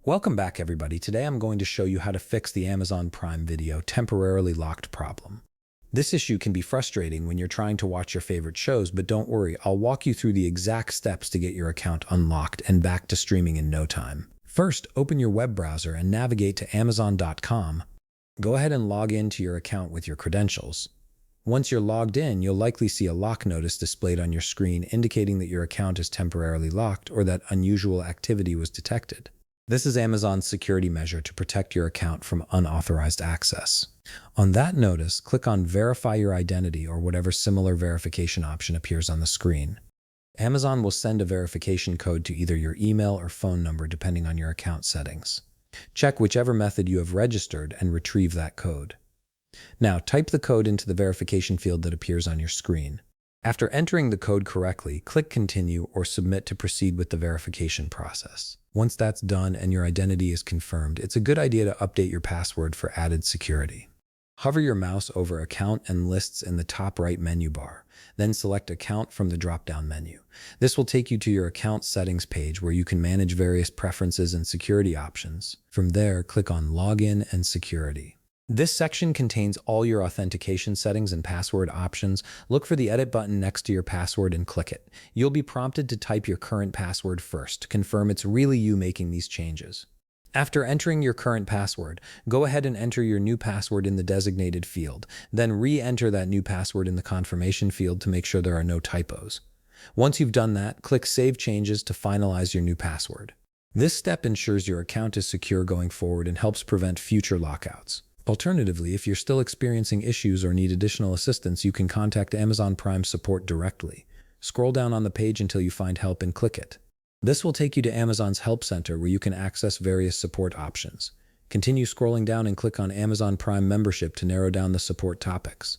Welcome back, everybody. Today I'm going to show you how to fix the Amazon Prime Video temporarily locked problem. This issue can be frustrating when you're trying to watch your favorite shows, but don't worry, I'll walk you through the exact steps to get your account unlocked and back to streaming in no time. First, open your web browser and navigate to Amazon.com. Go ahead and log into your account with your credentials. Once you're logged in, you'll likely see a lock notice displayed on your screen indicating that your account is temporarily locked or that unusual activity was detected. This is Amazon's security measure to protect your account from unauthorized access. On that notice, click on Verify Your Identity or whatever similar verification option appears on the screen. Amazon will send a verification code to either your email or phone number depending on your account settings. Check whichever method you have registered and retrieve that code. Now, type the code into the verification field that appears on your screen. After entering the code correctly, click Continue or Submit to proceed with the verification process. Once that's done and your identity is confirmed, it's a good idea to update your password for added security. Hover your mouse over Account and Lists in the top right menu bar, then select Account from the drop-down menu. This will take you to your account settings page where you can manage various preferences and security options. From there, click on Login and Security. This section contains all your authentication settings and password options. Look for the Edit button next to your password and click it. You'll be prompted to type your current password first to confirm it's really you making these changes. After entering your current password, go ahead and enter your new password in the designated field, then re-enter that new password in the confirmation field to make sure there are no typos. Once you've done that, click Save Changes to finalize your new password. This step ensures your account is secure going forward and helps prevent future lockouts. Alternatively, if you're still experiencing issues or need additional assistance, you can contact Amazon Prime support directly. Scroll down on the page until you find help and click it. This will take you to Amazon's Help Center where you can access various support options. Continue scrolling down and click on Amazon Prime Membership to narrow down the support topics.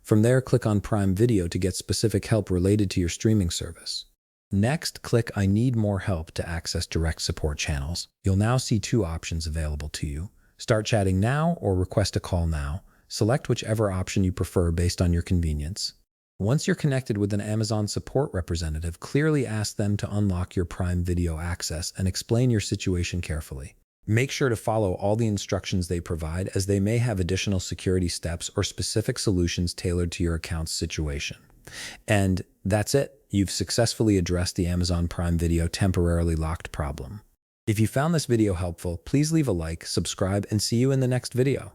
From there, click on Prime Video to get specific help related to your streaming service. Next, click I Need More Help to access direct support channels. You'll now see two options available to you. Start chatting now or request a call now. Select whichever option you prefer based on your convenience. Once you're connected with an Amazon support representative, clearly ask them to unlock your Prime Video access and explain your situation carefully. Make sure to follow all the instructions they provide, as they may have additional security steps or specific solutions tailored to your account's situation. And that's it. You've successfully addressed the Amazon Prime Video temporarily locked problem. If you found this video helpful, please leave a like, subscribe, and see you in the next video.